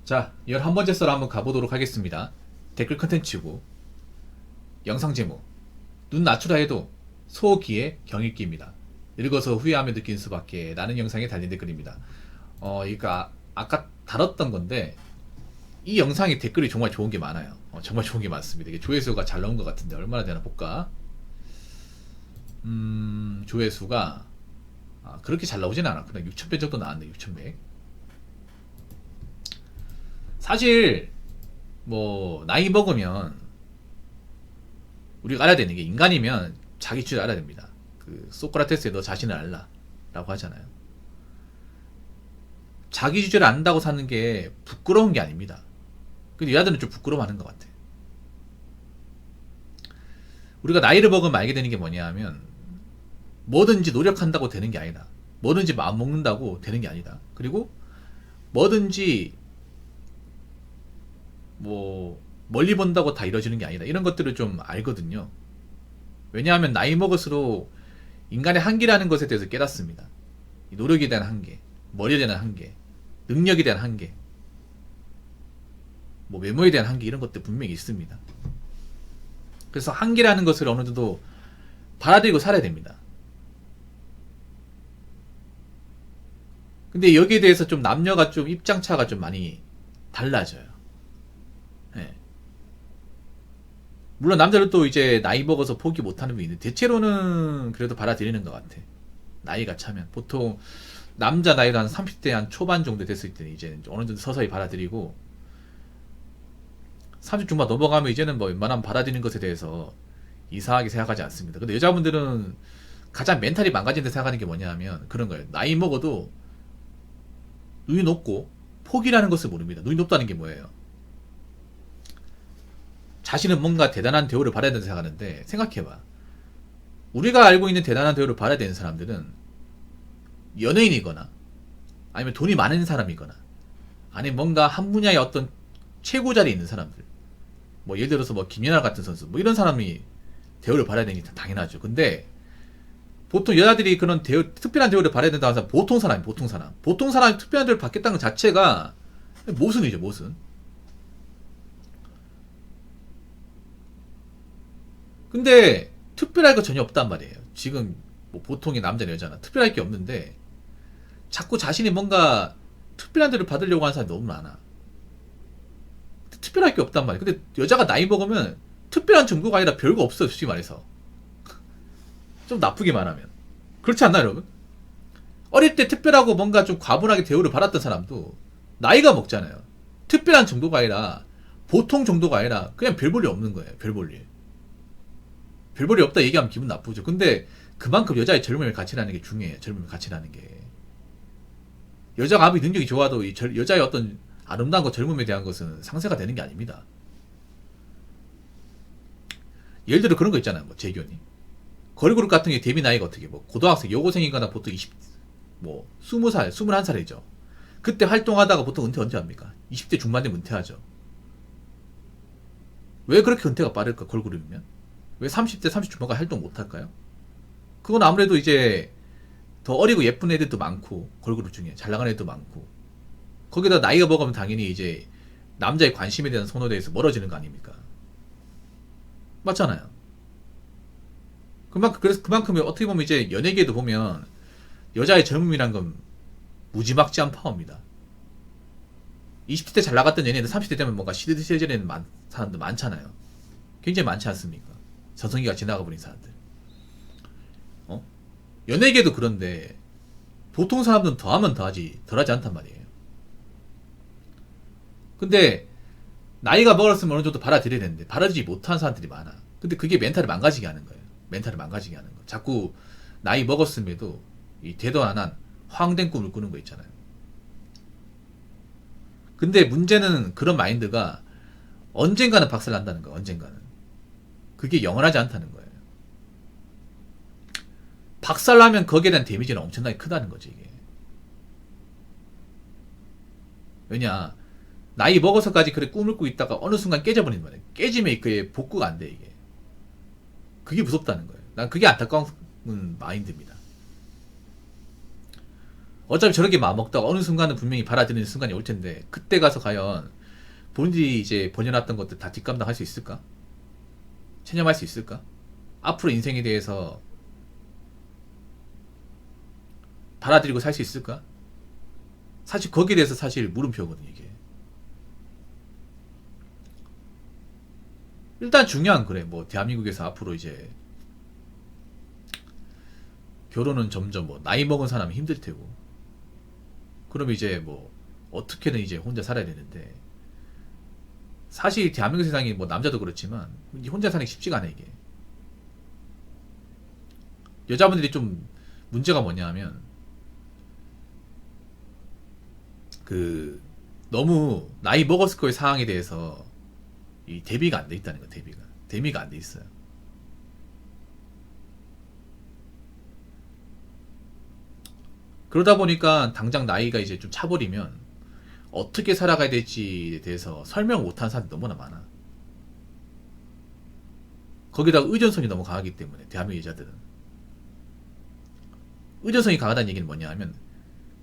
자, 11번째 썰 한번 가보도록 하겠습니다. 댓글 컨텐츠고 영상 제목 눈 낮추라 해도 소기의 경읽기입니다. 읽어서 후회하며 느낀 수밖에 라는 영상에 달린 댓글입니다. 이거 아까 다뤘던 건데 이 영상에 댓글이 정말 좋은 게 많아요. 정말 좋은 게 많습니다. 이게 조회수가 잘 나온 것 같은데 얼마나 되나 볼까? 조회수가 그렇게 잘 나오진 않았구나. 6,100 정도 나왔네. 6,100. 사실 뭐 나이 먹으면 우리가 알아야 되는 게, 인간이면 자기 주제를 알아야 됩니다. 그 소크라테스의 너 자신을 알라 라고 하잖아요. 자기 주제를 안다고 사는 게 부끄러운 게 아닙니다. 근데 여자들은 좀 부끄러워하는 것 같아. 우리가 나이를 먹으면 알게 되는 게 뭐냐 하면, 뭐든지 노력한다고 되는 게 아니다. 뭐든지 마음 먹는다고 되는 게 아니다. 그리고 뭐든지 뭐 멀리 본다고 다 이루어지는 게 아니다. 이런 것들을 좀 알거든요. 왜냐하면 나이 먹을수록 인간의 한계라는 것에 대해서 깨닫습니다. 노력에 대한 한계, 머리에 대한 한계, 능력에 대한 한계, 뭐 외모에 대한 한계, 이런 것들 분명히 있습니다. 그래서 한계라는 것을 어느 정도 받아들이고 살아야 됩니다. 근데 여기에 대해서 좀 남녀가 좀 입장차가 좀 많이 달라져요. 네. 물론 남자들도 이제 나이 먹어서 포기 못하는 분이 있는데 대체로는 그래도 받아들이는 것 같아. 나이가 차면 보통 남자 나이도 한 30대 한 초반 정도 됐을 때는 이제 어느 정도 서서히 받아들이고, 30 중반 넘어가면 이제는 뭐 웬만하면 받아들이는 것에 대해서 이상하게 생각하지 않습니다. 근데 여자분들은 가장 멘탈이 망가진 데 생각하는 게 뭐냐 하면 그런 거예요. 나이 먹어도 눈이 높고 포기라는 것을 모릅니다. 눈이 높다는 게 뭐예요? 자신은 뭔가 대단한 대우를 받아야 된다고 생각하는데, 생각해봐. 우리가 알고 있는 대단한 대우를 받아야 되는 사람들은 연예인이거나 아니면 돈이 많은 사람이거나 아니면 뭔가 한 분야의 어떤 최고 자리에 있는 사람들, 뭐 예를 들어서 뭐 김연아 같은 선수, 뭐 이런 사람이 대우를 받아야 되는 게 당연하죠. 근데 보통 여자들이 그런 대우, 특별한 대우를 받아야 된다고 해서 보통 사람이 특별한 대우를 받겠다는 것 자체가 모순이죠, 모순. 근데 특별할 거 전혀 없단 말이에요. 지금 뭐 보통의 남자나 여자나 특별할 게 없는데 자꾸 자신이 뭔가 특별한 대우를 받으려고 하는 사람이 너무 많아. 특별할 게 없단 말이에요. 근데 여자가 나이 먹으면 특별한 정도가 아니라 별거 없어요, 솔직히 말해서. 좀 나쁘게 말하면. 그렇지 않나요, 여러분? 어릴 때 특별하고 뭔가 좀 과분하게 대우를 받았던 사람도 나이가 먹잖아요. 특별한 정도가 아니라, 보통 정도가 아니라 그냥 별 볼일 없는 거예요. 별 볼일. 별 볼일 없다 얘기하면 기분 나쁘죠. 근데 그만큼 여자의 젊음을 가치라는 게 중요해요. 젊음을 가치라는 게. 여자가 아무리 능력이 좋아도 여자의 어떤 아름다운 것, 젊음에 대한 것은 상쇄가 되는 게 아닙니다. 예를 들어 그런 거 있잖아요. 뭐 재견이. 걸그룹 같은 게 데뷔 나이가 어떻게, 뭐 고등학생, 여고생이거나 보통 20살, 21살이죠. 그때 활동하다가 보통 은퇴 언제 합니까? 20대 중반 되면 은퇴하죠. 왜 그렇게 은퇴가 빠를까, 걸그룹이면? 왜 30대, 30 중반까지 활동 못 할까요? 그건 아무래도 이제 더 어리고 예쁜 애들도 많고, 걸그룹 중에 잘 나가는 애들도 많고, 거기다 나이가 먹으면 당연히 이제 남자의 관심에 대한 선호도에서 멀어지는 거 아닙니까? 맞잖아요. 그래서 그만큼 어떻게 보면 이제 연예계도 보면 여자의 젊음이란 건 무지막지한 파워입니다. 20대 때 잘 나갔던 연예인들 30대 되면 뭔가 시들시들해지는 사람들 많잖아요. 굉장히 많지 않습니까? 전성기가 지나가 버린 사람들. 연예계도 그런데 보통 사람들은 더하면 더하지 덜하지 않단 말이에요. 근데 나이가 먹었으면 어느 정도 받아들여야 되는데 받아들이지 못한 사람들이 많아. 근데 그게 멘탈을 망가지게 하는 거예요. 멘탈을 망가지게 하는 거. 자꾸 나이 먹었음에도 이 되도 안한 허황된 꿈을 꾸는 거 있잖아요. 근데 문제는 그런 마인드가 언젠가는 박살난다는 거예요. 언젠가는. 그게 영원하지 않다는 거예요. 박살나면 거기에 대한 데미지는 엄청나게 크다는 거지, 이게. 왜냐, 나이 먹어서까지 그래 꿈을 꾸고 있다가 어느 순간 깨져버리는 거예요. 깨지면 그게 복구가 안 돼, 이게. 그게 무섭다는 거예요. 난 그게 안타까운 마인드입니다. 어차피 저렇게 마음먹다가 어느 순간은 분명히 받아들이는 순간이 올 텐데 그때 가서 과연 본인들이 이제 번여놨던 것들 다 뒷감당할 수 있을까? 체념할 수 있을까? 앞으로 인생에 대해서 받아들이고 살 수 있을까? 사실 거기에 대해서 사실 물음표거든요 이게. 일단 중요한 그래. 뭐 대한민국에서 앞으로 이제 결혼은 점점 뭐 나이 먹은 사람은 힘들 테고, 그럼 이제 뭐 어떻게든 이제 혼자 살아야 되는데, 사실 대한민국 세상이 뭐 남자도 그렇지만 혼자 사는 게 쉽지가 않아 이게. 여자분들이 좀 문제가 뭐냐면 그 너무 나이 먹었을 거의 상황에 대해서 이 대비가 안 돼 있다는 거. 대비가 안 돼 있어요. 그러다 보니까 당장 나이가 이제 좀 차버리면 어떻게 살아가야 될지에 대해서 설명을 못하는 사람들이 너무나 많아. 거기다가 의존성이 너무 강하기 때문에 대한민국 여자들은. 의존성이 강하다는 얘기는 뭐냐 하면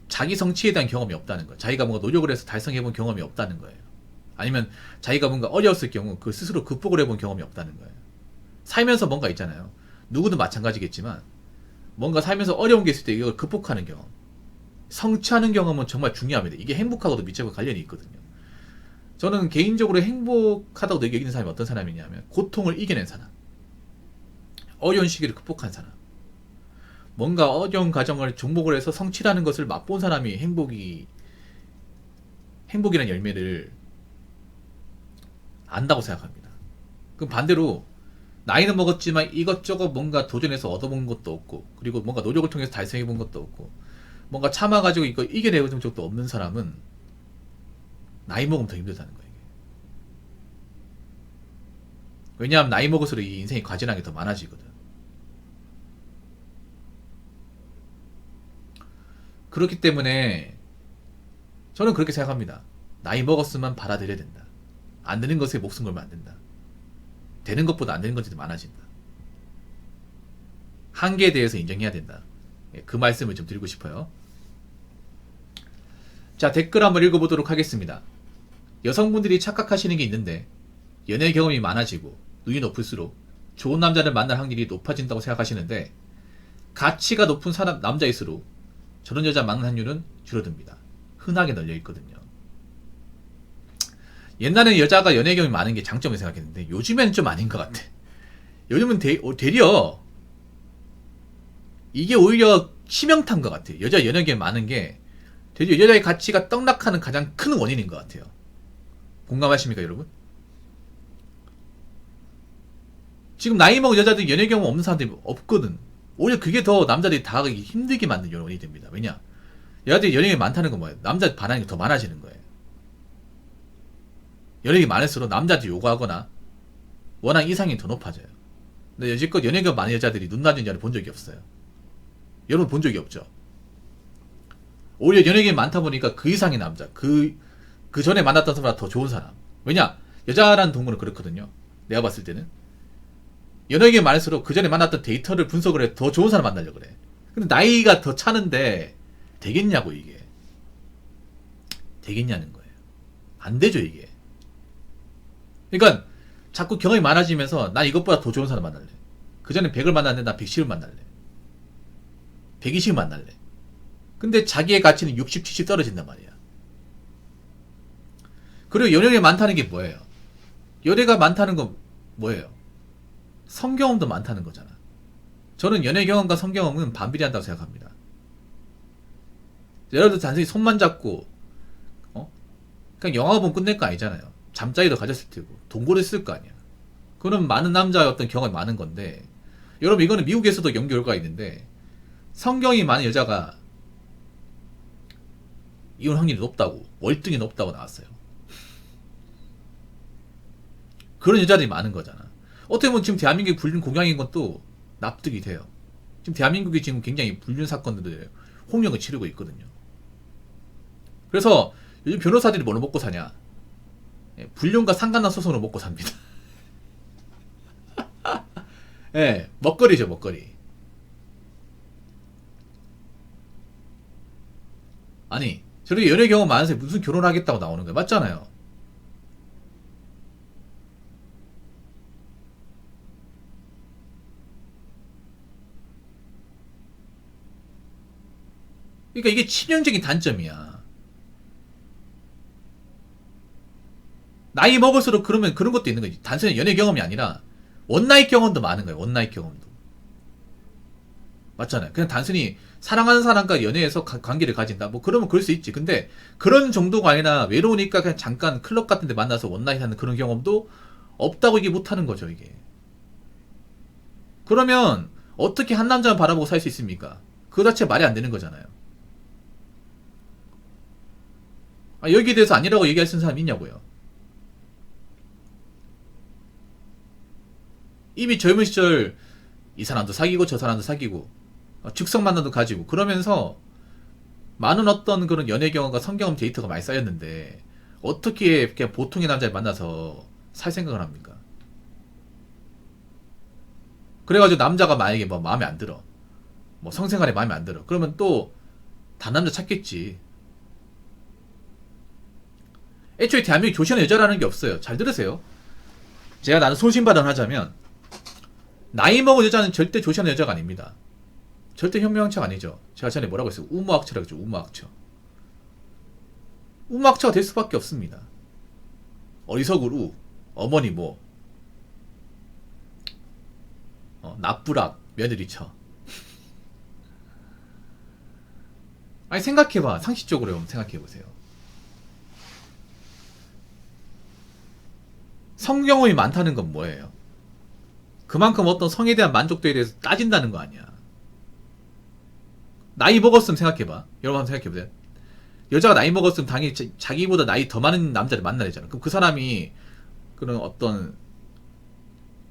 자기 성취에 대한 경험이 없다는 거예요. 자기가 뭔가 노력을 해서 달성해본 경험이 없다는 거예요. 아니면 자기가 뭔가 어려웠을 경우 그 스스로 극복을 해본 경험이 없다는 거예요. 살면서 뭔가 있잖아요. 누구든 마찬가지겠지만 뭔가 살면서 어려운 게 있을 때 이걸 극복하는 경험, 성취하는 경험은 정말 중요합니다. 이게 행복하고도 밀접한 관련이 있거든요. 저는 개인적으로 행복하다고 여기는 사람이 어떤 사람이냐면 고통을 이겨낸 사람, 어려운 시기를 극복한 사람, 뭔가 어려운 과정을 정복을 해서 성취라는 것을 맛본 사람이 행복이라는 열매를 안다고 생각합니다. 그럼 반대로 나이는 먹었지만 이것저것 뭔가 도전해서 얻어본 것도 없고, 그리고 뭔가 노력을 통해서 달성해본 것도 없고, 뭔가 참아가지고 이거 이겨내본 적도 없는 사람은 나이 먹으면 더 힘들다는 거예요. 왜냐하면 나이 먹을수록 이 인생이 과제라는 게 더 많아지거든. 그렇기 때문에 저는 그렇게 생각합니다. 나이 먹었으면 받아들여야 된다. 안 되는 것에 목숨 걸면 안 된다. 되는 것보다 안 되는 것이 더 많아진다. 한계에 대해서 인정해야 된다. 그 말씀을 좀 드리고 싶어요. 자, 댓글 한번 읽어보도록 하겠습니다. 여성분들이 착각하시는 게 있는데 연애 경험이 많아지고 눈이 높을수록 좋은 남자를 만날 확률이 높아진다고 생각하시는데, 가치가 높은 남자일수록 저런 여자 만날 확률은 줄어듭니다. 흔하게 널려 있거든요. 옛날에는 여자가 연애 경험이 많은 게 장점을 생각했는데 요즘에는 좀 아닌 것 같아. 요즘은 되려 이게 오히려 치명타인 것 같아요. 여자 연애 경험이 많은 게 되려 여자의 가치가 떡락하는 가장 큰 원인인 것 같아요. 공감하십니까 여러분? 지금 나이 먹은 여자들 연애 경험 없는 사람들이 없거든. 오히려 그게 더 남자들이 다가가기 힘들게 만든 요인이 됩니다. 왜냐? 여자들이 연애 경험이 많다는 건 뭐예요? 남자 반항이 더 많아지는 거예요. 연예인이 많을수록 남자들이 요구하거나 원하는 이상이 더 높아져요. 근데 여지껏 연예 경험 많은 여자들이 눈 낮은 여자를 본 적이 없어요. 여러분 본 적이 없죠? 오히려 연예 경험이 많다 보니까 그 이상의 남자, 그 전에 만났던 사람보다 더 좋은 사람. 왜냐? 여자라는 동물은 그렇거든요. 내가 봤을 때는 연예 경험이 많을수록 그 전에 만났던 데이터를 분석을 해 더 좋은 사람 만나려고 그래. 근데 나이가 더 차는데 되겠냐고 이게. 되겠냐는 거예요. 안 되죠 이게. 그러니까 자꾸 경험이 많아지면서 난 이것보다 더 좋은 사람 만날래. 그 전에 100을 만났는데 나 110을 만날래. 120을 만날래. 근데 자기의 가치는 60, 70 떨어진단 말이야. 그리고 연애가 많다는 게 뭐예요? 연애가 많다는 건 뭐예요? 성경험도 많다는 거잖아. 저는 연애 경험과 성경험은 반비례한다고 생각합니다. 여러분들 단순히 손만 잡고 그냥 영화 보면 끝낼 거 아니잖아요. 잠자리도 가졌을 테고 동거를 쓸 거 아니야. 그럼 많은 남자의 어떤 경험이 많은 건데, 여러분 이거는 미국에서도 연구 결과가 있는데 성경이 많은 여자가 이혼 확률이 높다고, 월등히 높다고 나왔어요. 그런 여자들이 많은 거잖아. 어떻게 보면 지금 대한민국이 불륜 공양인 것도 납득이 돼요. 지금 대한민국이 지금 굉장히 불륜 사건들을 홍역을 치르고 있거든요. 그래서 요즘 변호사들이 뭘로 먹고 사냐? 불륜과 상관난 소송으로 먹고 삽니다. 예, 먹거리죠, 먹거리. 아니 저렇게 연애 경험 많은 사람이 무슨 결혼하겠다고 나오는 거야. 맞잖아요. 그러니까 이게 치명적인 단점이야. 나이 먹을수록 그러면 그런 것도 있는 거지. 단순히 연애 경험이 아니라 원나잇 경험도 많은 거예요. 원나잇 경험도. 맞잖아요. 그냥 단순히 사랑하는 사람과 연애해서 관계를 가진다. 뭐 그러면 그럴 수 있지. 근데 그런 정도가 아니라 외로우니까 그냥 잠깐 클럽 같은 데 만나서 원나잇 하는 그런 경험도 없다고 이게 못하는 거죠, 이게. 그러면 어떻게 한 남자만 바라보고 살 수 있습니까? 그 자체 말이 안 되는 거잖아요. 아, 여기에 대해서 아니라고 얘기할 수 있는 사람이 있냐고요. 이미 젊은 시절 이 사람도 사귀고 저 사람도 사귀고 즉석 만남도 가지고 그러면서 많은 어떤 그런 연애 경험과 성경험 데이터가 많이 쌓였는데 어떻게 그냥 보통의 남자를 만나서 살 생각을 합니까? 그래가지고 남자가 만약에 뭐 마음에 안 들어, 뭐 성생활에 마음에 안 들어, 그러면 또 다른 남자 찾겠지. 애초에 대한민국 조시는 여자라는 게 없어요. 잘 들으세요. 제가 나는 소신발언하자면 나이 먹은 여자는 절대 조시하는 여자가 아닙니다. 절대 현명학처가 아니죠. 제가 전에 뭐라고 했어요? 우모학처라고 했죠. 우모학처. 우모학처가 될 수밖에 없습니다. 어리석을 우, 어머니 뭐, 납부락, 며느리 처. 아니 생각해봐. 상식적으로 한번 생각해보세요. 성경험이 많다는 건 뭐예요? 그만큼 어떤 성에 대한 만족도에 대해서 따진다는 거 아니야. 나이 먹었으면 생각해봐. 여러분 한번 생각해보세요. 여자가 나이 먹었으면 당연히 자기보다 나이 더 많은 남자를 만나야 되잖아. 그럼 그 사람이 그런 어떤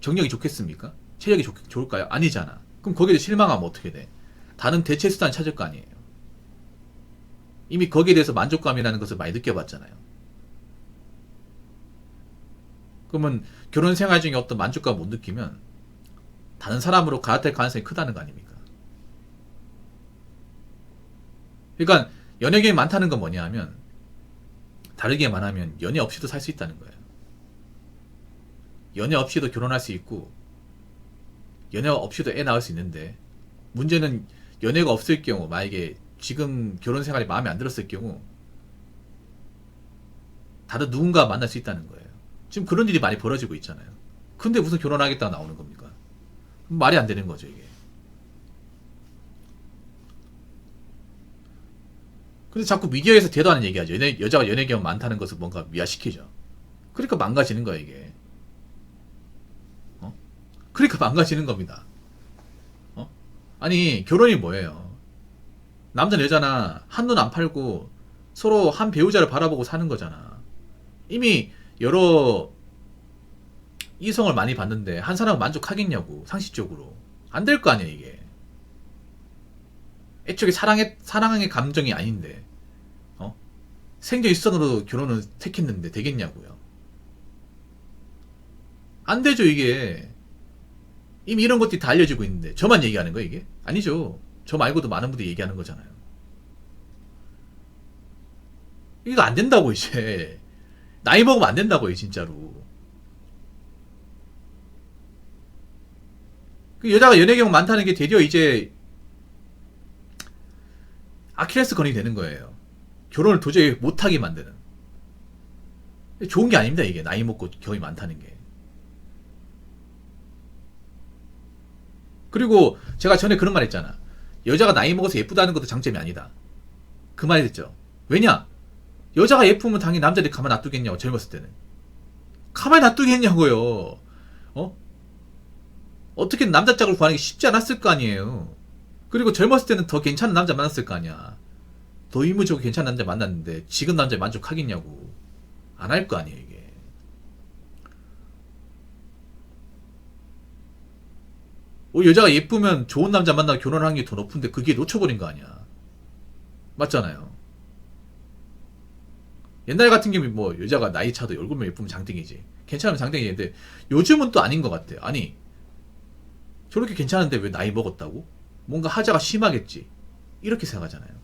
정력이 좋겠습니까? 체력이 좋을까요? 아니잖아. 그럼 거기에 실망하면 어떻게 돼? 다른 대체 수단 찾을 거 아니에요. 이미 거기에 대해서 만족감이라는 것을 많이 느껴봤잖아요. 그러면 결혼 생활 중에 어떤 만족감 못 느끼면 다른 사람으로 갈아탈 가능성이 크다는 거 아닙니까? 그러니까 연애 경험이 많다는 건 뭐냐 하면 다르게 말하면 연애 없이도 살 수 있다는 거예요. 연애 없이도 결혼할 수 있고 연애 없이도 애 낳을 수 있는데 문제는 연애가 없을 경우 만약에 지금 결혼 생활이 마음에 안 들었을 경우 다른 누군가 만날 수 있다는 거예요. 지금 그런 일이 많이 벌어지고 있잖아요. 근데 무슨 결혼하겠다고 나오는 겁니까? 말이 안 되는 거죠, 이게. 근데 자꾸 미디어에서 대도하는 얘기하죠. 여자가 연애 경험 많다는 것을 뭔가 미화시키죠. 그러니까 망가지는 거야, 이게. 그러니까 망가지는 겁니다. 아니, 결혼이 뭐예요? 남자는 여자나 한눈 안 팔고 서로 한 배우자를 바라보고 사는 거잖아. 이미 여러 이성을 많이 봤는데 한 사람은 만족하겠냐고, 상식적으로. 안 될 거 아니야, 이게. 애초에 사랑의 감정이 아닌데, 생존 일선으로 결혼을 택했는데 되겠냐고요. 안 되죠, 이게. 이미 이런 것들이 다 알려지고 있는데, 저만 얘기하는 거예요, 이게? 아니죠. 저 말고도 많은 분들이 얘기하는 거잖아요. 이거 안 된다고, 이제. 나이 먹으면 안 된다고요, 진짜로. 그 여자가 연애 경험 많다는 게 되려 이제 아킬레스건이 되는 거예요. 결혼을 도저히 못하게 만드는. 좋은 게 아닙니다, 이게. 나이 먹고 경험이 많다는 게. 그리고 제가 전에 그런 말 했잖아. 여자가 나이 먹어서 예쁘다는 것도 장점이 아니다. 그 말 했죠. 왜냐? 여자가 예쁘면 당연히 남자들이 가만 놔두겠냐고, 젊었을 때는. 가만히 놔두겠냐고요. 어떻게 남자 짝을 구하는 게 쉽지 않았을 거 아니에요. 그리고 젊었을 때는 더 괜찮은 남자 만났을 거 아니야. 더 의무적으로 괜찮은 남자 만났는데 지금 남자에 만족하겠냐고. 안 할 거 아니에요, 이게. 여자가 예쁘면 좋은 남자 만나고 결혼하는 게 더 높은데 그게 놓쳐버린 거 아니야. 맞잖아요. 옛날 같은 경우에 뭐 여자가 나이 차도 얼굴만 예쁘면 장땡이지. 괜찮으면 장땡이인데 요즘은 또 아닌 것 같아요. 아니, 저렇게 괜찮은데 왜 나이 먹었다고? 뭔가 하자가 심하겠지. 이렇게 생각하잖아요.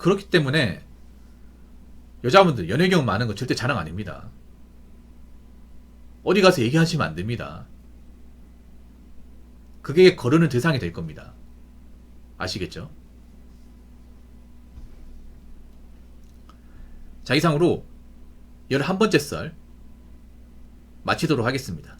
그렇기 때문에 여자분들 연애 경험 많은 거 절대 자랑 아닙니다. 어디 가서 얘기하시면 안 됩니다. 그게 거르는 대상이 될 겁니다. 아시겠죠? 자, 이상으로 11번째 썰 마치도록 하겠습니다.